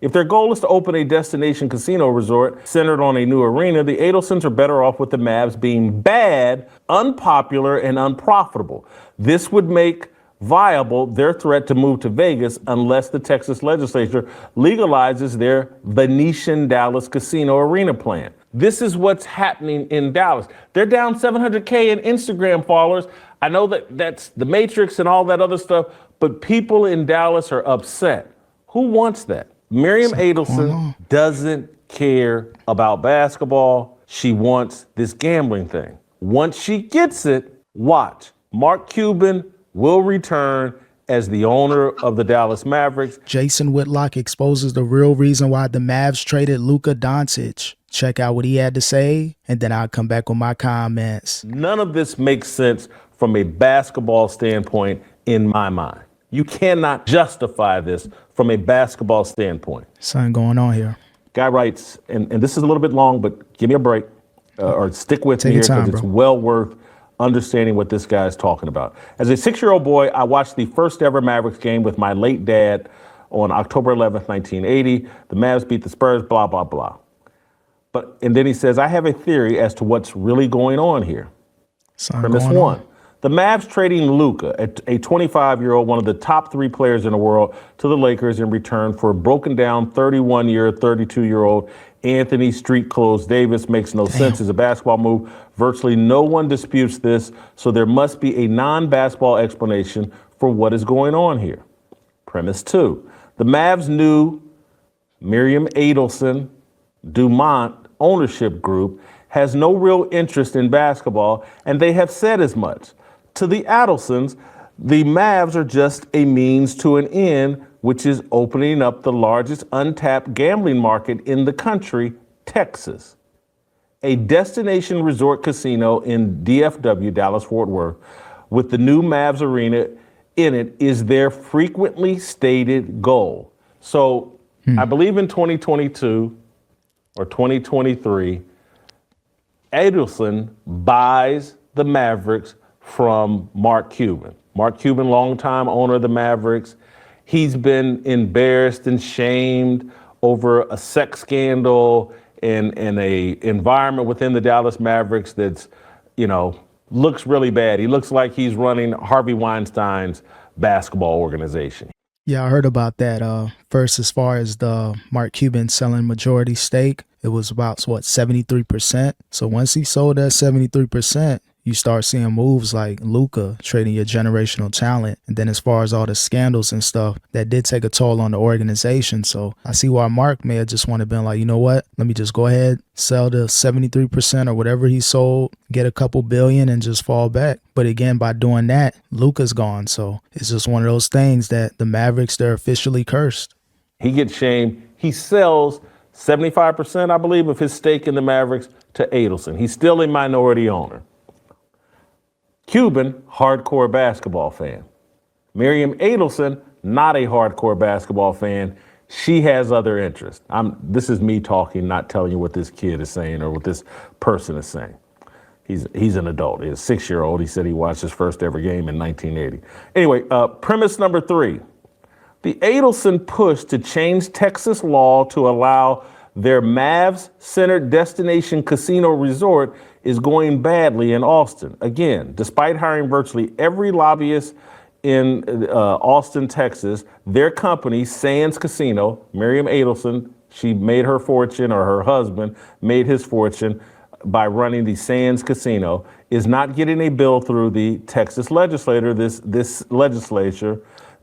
If their goal is to open a destination casino resort centered on a new arena, the Adelsons are better off with the Mavs being bad, unpopular, and unprofitable. This would make viable their threat to move to Vegas unless the Texas legislature legalizes their Venetian Dallas casino arena plan. This is what's happening in Dallas. They're down 700K in Instagram followers. I know that's the Matrix and all that other stuff, but people in Dallas are upset. Who wants that? Miriam Adelson doesn't care about basketball. She wants this gambling thing. Once she gets it, watch. Mark Cuban will return as the owner of the Dallas Mavericks. Jason Whitlock exposes the real reason why the Mavs traded Luka Doncic. Check out what he had to say, and then I'll come back with my comments. None of this makes sense from a basketball standpoint in my mind. You cannot justify this from a basketball standpoint. Something going on here. Guy writes, and this is a little bit long, but give me a break or stick with me here because it's well worth understanding what this guy is talking about. As a 6-year-old boy, I watched the first ever Mavericks game with my late dad on October 11th, 1980. The Mavs beat the Spurs, blah, blah, blah. And then he says, I have a theory as to what's really going on here. Premise one. The Mavs trading Luka, a 25-year-old, one of the top 3 players in the world, to the Lakers in return for a broken down 31-year, 32-year-old Anthony Street Clothes Davis makes no sense as a basketball move. Virtually no one disputes this, so there must be a non-basketball explanation for what is going on here. Premise 2. The Mavs' new Miriam Adelson Dumont ownership group has no real interest in basketball, and they have said as much. To the Adelsons, the Mavs are just a means to an end, which is opening up the largest untapped gambling market in the country, Texas. A destination resort casino in DFW, Dallas-Fort Worth, with the new Mavs arena in it is their frequently stated goal. So I believe in 2022 or 2023, Adelson buys the Mavericks from Mark Cuban. Mark Cuban, longtime owner of the Mavericks. He's been embarrassed and shamed over a sex scandal in a environment within the Dallas Mavericks that's, looks really bad. He looks like he's running Harvey Weinstein's basketball organization. Yeah, I heard about that. First, as far as the Mark Cuban selling majority stake, it was about, 73%. So once he sold that 73%, you start seeing moves like Luka trading your generational talent. And then as far as all the scandals and stuff, that did take a toll on the organization. So I see why Mark may have just wanted to be like, you know what? Let me just go ahead, sell the 73% or whatever he sold, get a couple billion and just fall back. But again, by doing that, Luka's gone. So it's just one of those things that the Mavericks, they're officially cursed. He gets shamed. He sells 75%, I believe, of his stake in the Mavericks to Adelson. He's still a minority owner. Cuban, hardcore basketball fan. Miriam Adelson, not a hardcore basketball fan. She has other interests. This is me talking, not telling you what this kid is saying or what this person is saying. He's an adult. He's a 6-year-old. He said he watched his first ever game in 1980. Anyway, premise number 3. The Adelson push to change Texas law to allow their Mavs-centered destination casino resort is going badly in Austin. Again, despite hiring virtually every lobbyist in Austin, Texas, their company, Sands Casino, Miriam Adelson, she made her fortune, or her husband made his fortune by running the Sands Casino, is not getting a bill through the Texas legislature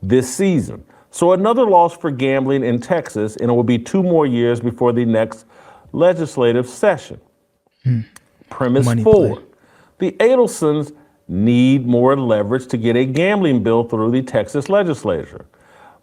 this season. So another loss for gambling in Texas, and it will be 2 more years before the next legislative session. Premise 4. The Adelsons need more leverage to get a gambling bill through the Texas legislature.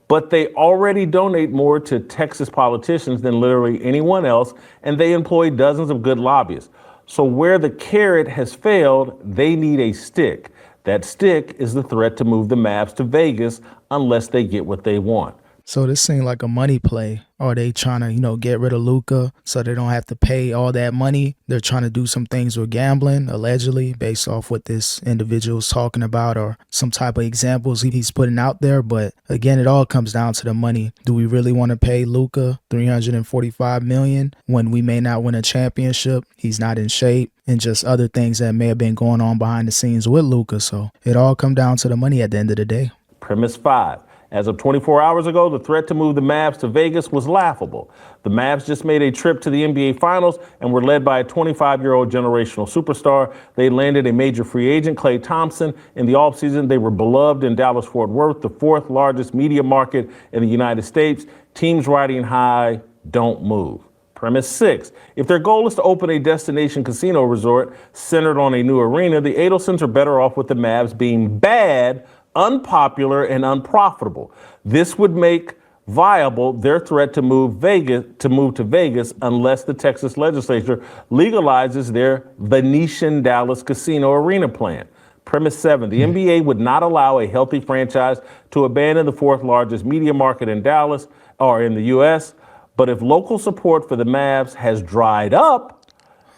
But they already donate more to Texas politicians than literally anyone else, and they employ dozens of good lobbyists. So where the carrot has failed, they need a stick. That stick is the threat to move the Mavs to Vegas unless they get what they want. So this seemed like a money play. Are they trying to, get rid of Luka so they don't have to pay all that money? They're trying to do some things with gambling, allegedly, based off what this individual is talking about or some type of examples he's putting out there. But again, it all comes down to the money. Do we really want to pay Luka $345 million when we may not win a championship? He's not in shape, and just other things that may have been going on behind the scenes with Luka. So it all comes down to the money at the end of the day. Premise 5. As of 24 hours ago, the threat to move the Mavs to Vegas was laughable. The Mavs just made a trip to the NBA Finals and were led by a 25-year-old generational superstar. They landed a major free agent, Klay Thompson. In the offseason, they were beloved in Dallas-Fort Worth, the fourth largest media market in the United States. Teams riding high don't move. Premise 6. If their goal is to open a destination casino resort centered on a new arena, the Adelsons are better off with the Mavs being bad, unpopular, and unprofitable. This would make viable their threat to move to Vegas unless the Texas legislature legalizes their Venetian Dallas casino arena plan. Premise 7, the NBA would not allow a healthy franchise to abandon the fourth largest media market in Dallas or in the U.S., but if local support for the Mavs has dried up,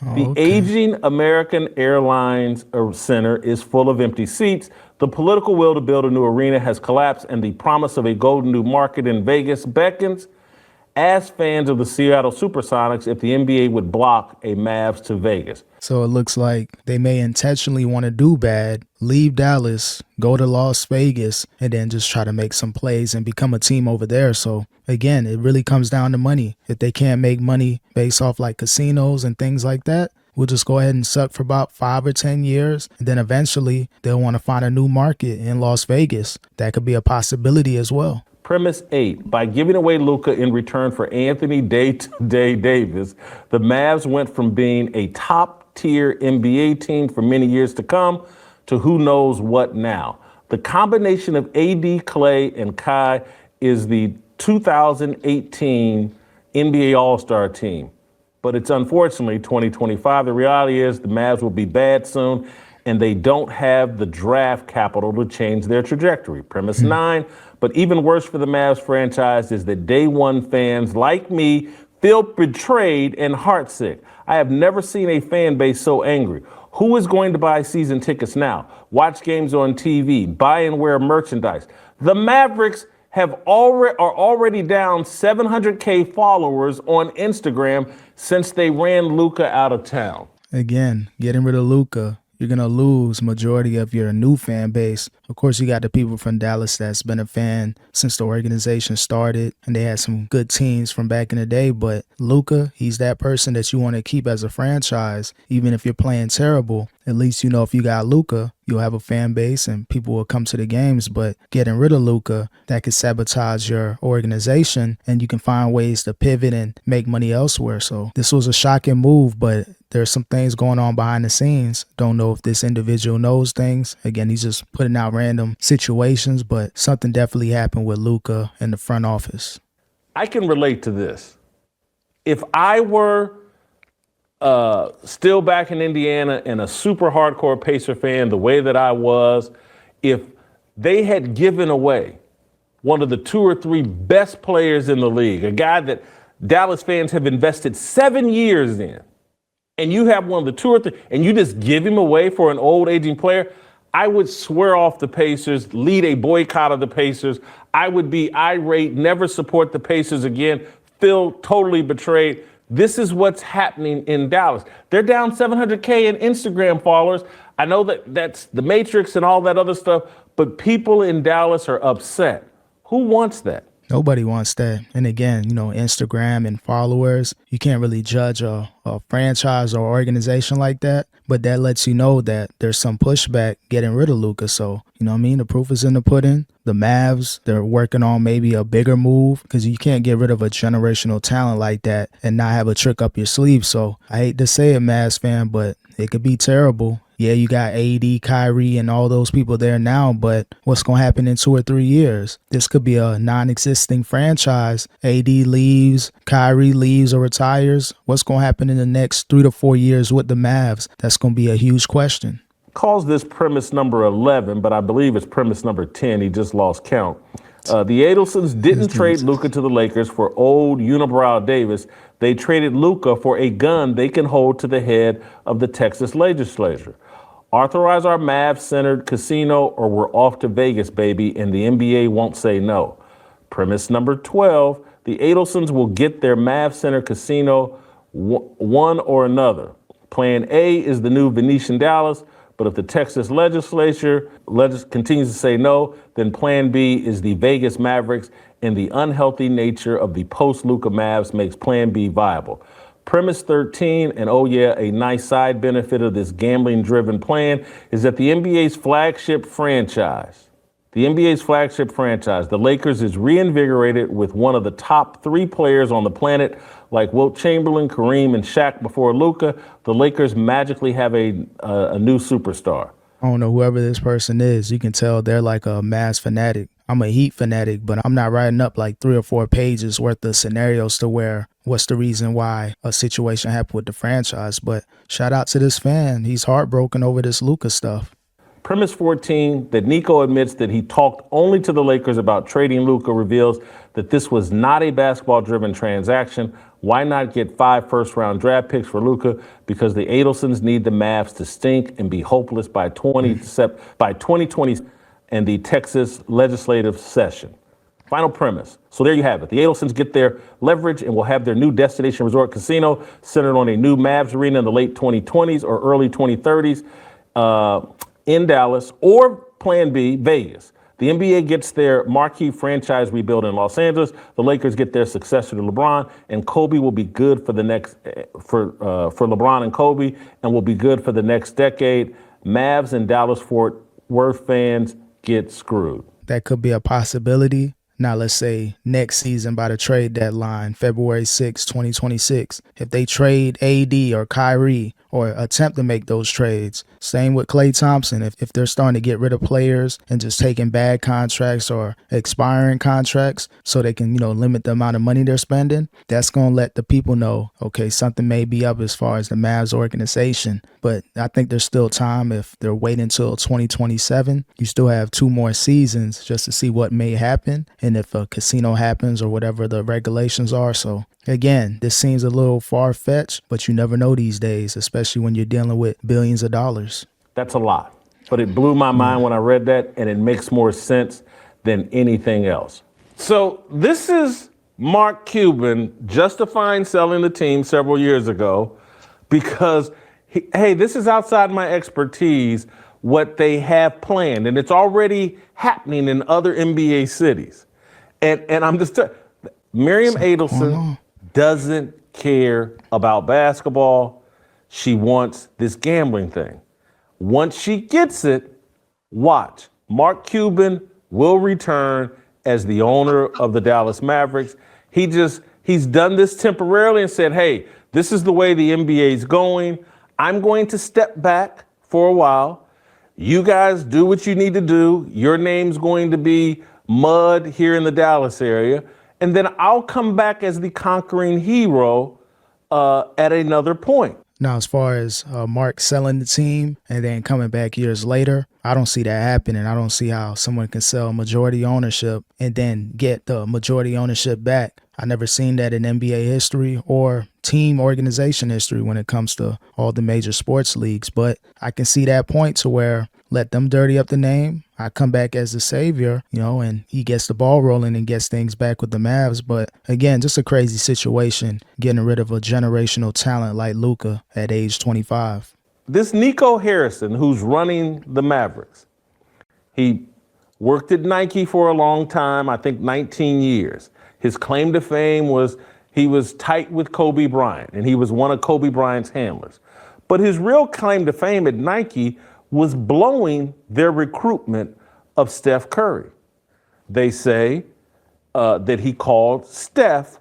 the aging American Airlines Center is full of empty seats. The political will to build a new arena has collapsed, and the promise of a golden new market in Vegas beckons. As fans of the Seattle Supersonics, if the NBA would block a Mavs to Vegas. So it looks like they may intentionally want to do bad, leave Dallas, go to Las Vegas, and then just try to make some plays and become a team over there. So again, it really comes down to money. If they can't make money based off like casinos and things like that, we'll just go ahead and suck for about 5 or 10 years. And then eventually they'll want to find a new market in Las Vegas. That could be a possibility as well. Premise 8, by giving away Luka in return for Anthony Day-to-Day Davis, the Mavs went from being a top-tier NBA team for many years to come to who knows what now. The combination of AD, Clay, and Kai is the 2018 NBA All-Star team. But it's unfortunately 2025. The reality is the Mavs will be bad soon, and they don't have the draft capital to change their trajectory. Premise 9, but even worse for the Mavs franchise is that day one fans like me feel betrayed and heartsick. I have never seen a fan base so angry. Who is going to buy season tickets now? Watch games on TV, buy and wear merchandise. The Mavericks are already down 700K followers on Instagram since they ran Luka out of town. Again, getting rid of Luka, you're going to lose majority of your new fan base. Of course, you got the people from Dallas that's been a fan since the organization started, and they had some good teams from back in the day. But Luka, he's that person that you want to keep as a franchise. Even if you're playing terrible, at least you know if you got Luka, you'll have a fan base and people will come to the games. But getting rid of Luka, that could sabotage your organization, and you can find ways to pivot and make money elsewhere. So this was a shocking move, but there's some things going on behind the scenes. Don't know if this individual knows things. Again, he's just putting out random situations, but something definitely happened with Luka in the front office. I can relate to this. If I were still back in Indiana and a super hardcore Pacer fan, the way that I was, if they had given away one of the 2 or 3 best players in the league, a guy that Dallas fans have invested 7 years in, and you have one of the 2 or 3, and you just give him away for an old aging player, I would swear off the Pacers, lead a boycott of the Pacers. I would be irate, never support the Pacers again, feel totally betrayed. This is what's happening in Dallas. They're down 700K in Instagram followers. I know that's the Matrix and all that other stuff, but people in Dallas are upset. Who wants that? Nobody wants that. And again, Instagram and followers, you can't really judge a franchise or organization like that. But that lets you know that there's some pushback getting rid of Luka. So, the proof is in the pudding. The Mavs, they're working on maybe a bigger move because you can't get rid of a generational talent like that and not have a trick up your sleeve. So I hate to say it, Mavs fan, but it could be terrible. Yeah, you got AD, Kyrie, and all those people there now, but what's going to happen in 2 or 3 years? This could be a non-existing franchise. AD leaves, Kyrie leaves or retires. What's going to happen in the next 3 to 4 years with the Mavs? That's going to be a huge question. Calls this premise number 11, but I believe it's premise number 10. He just lost count. The Adelsons didn't trade Luka to the Lakers for old unibrow Davis. They traded Luka for a gun they can hold to the head of the Texas legislature. Authorize our Mavs-centered casino or we're off to Vegas, baby, and the NBA won't say no. Premise number 12, the Adelsons will get their Mavs-centered casino one or another. Plan A is the new Venetian Dallas, but if the Texas legislature continues to say no, then Plan B is the Vegas Mavericks, and the unhealthy nature of the post-Luka Mavs makes Plan B viable. Premise 13, and oh yeah, a nice side benefit of this gambling-driven plan, is that the NBA's flagship franchise, the Lakers, is reinvigorated with one of the top 3 players on the planet, like Wilt Chamberlain, Kareem, and Shaq before Luka. The Lakers magically have a new superstar. I don't know whoever this person is. You can tell they're like a Mavs fanatic. I'm a Heat fanatic, but I'm not writing up like 3 or 4 pages worth of scenarios to where what's the reason why a situation happened with the franchise. But shout out to this fan. He's heartbroken over this Luka stuff. Premise 14, that Nico admits that he talked only to the Lakers about trading Luka, reveals that this was not a basketball-driven transaction. Why not get 5 first-round draft picks for Luka? Because the Adelsons need the Mavs to stink and be hopeless by 2020 and the Texas legislative session. Final premise. So there you have it. The Adelsons get their leverage and will have their new destination resort casino centered on a new Mavs arena in the late 2020s or early 2030s in Dallas, or Plan B, Vegas. The NBA gets their marquee franchise rebuild in Los Angeles. The Lakers get their successor to LeBron, and Kobe will be good for the next for LeBron and Kobe, and will be good for the next decade. Mavs and Dallas-Fort Worth fans get screwed. That could be a possibility. Now, let's say next season by the trade deadline, February 6, 2026, if they trade AD or Kyrie or attempt to make those trades, same with Klay Thompson, if they're starting to get rid of players and just taking bad contracts or expiring contracts so they can, limit the amount of money they're spending, that's going to let the people know, okay, something may be up as far as the Mavs organization. But I think there's still time. If they're waiting until 2027, you still have 2 more seasons just to see what may happen. And if a casino happens or whatever the regulations are. So again, this seems a little far-fetched, but you never know these days, especially when you're dealing with billions of dollars. That's a lot. But it blew my mind when I read that, and it makes more sense than anything else. So this is Mark Cuban justifying selling the team several years ago because, hey, this is outside my expertise, what they have planned, and it's already happening in other NBA cities. And I'm just Miriam Adelson doesn't care about basketball. She wants this gambling thing. Once she gets it, watch. Mark Cuban will return as the owner of the Dallas Mavericks. He's done this temporarily and said, hey, this is the way the NBA is going. I'm going to step back for a while. You guys do what you need to do. Your name's going to be mud here in the Dallas area. And then I'll come back as the conquering hero at another point. Now, as far as Mark selling the team and then coming back years later, I don't see that happening. I don't see how someone can sell majority ownership and then get the majority ownership back. I never seen that in NBA history or team organization history when it comes to all the major sports leagues. But I can see that point to where let them dirty up the name. I come back as the savior, and he gets the ball rolling and gets things back with the Mavs. But again, just a crazy situation, getting rid of a generational talent like Luka at age 25. This Nico Harrison, who's running the Mavericks, he worked at Nike for a long time, I think 19 years. His claim to fame was he was tight with Kobe Bryant, and he was one of Kobe Bryant's handlers. But his real claim to fame at Nike was blowing their recruitment of Steph Curry. They say that he called Seth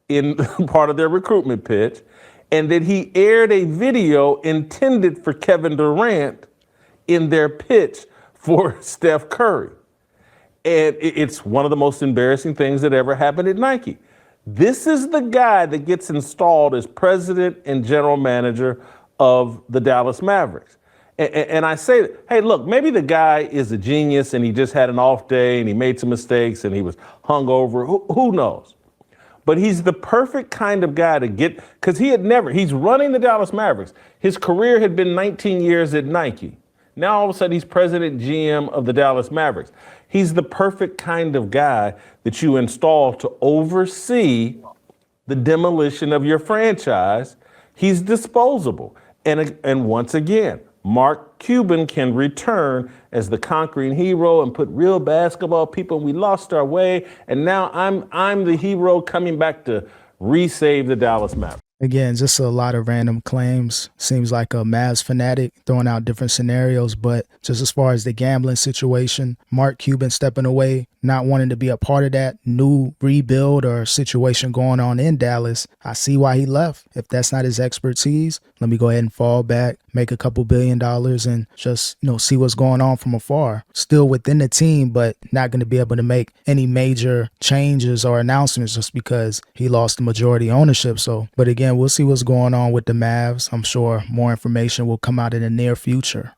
in part of their recruitment pitch, and that he aired a video intended for Kevin Durant in their pitch for Steph Curry. And it's one of the most embarrassing things that ever happened at Nike. This is the guy that gets installed as president and general manager of the Dallas Mavericks. And I say, hey, look, maybe the guy is a genius and he just had an off day and he made some mistakes and he was hungover. Who knows? But he's the perfect kind of guy to get, because he's running the Dallas Mavericks. His career had been 19 years at Nike. Now all of a sudden he's president GM of the Dallas Mavericks. He's the perfect kind of guy that you install to oversee the demolition of your franchise. He's disposable. And once again, Mark Cuban can return as the conquering hero and put real basketball people. We lost our way, and now I'm the hero coming back to resave the Dallas Mavericks. Again, just a lot of random claims. Seems like a Mavs fanatic throwing out different scenarios, but just as far as the gambling situation, Mark Cuban stepping away, not wanting to be a part of that new rebuild or situation going on in Dallas, I see why he left. If that's not his expertise, let me go ahead and fall back, make a couple $1 billion and just, see what's going on from afar. Still within the team, but not going to be able to make any major changes or announcements just because he lost the majority ownership. So, but again, we'll see what's going on with the Mavs. I'm sure more information will come out in the near future.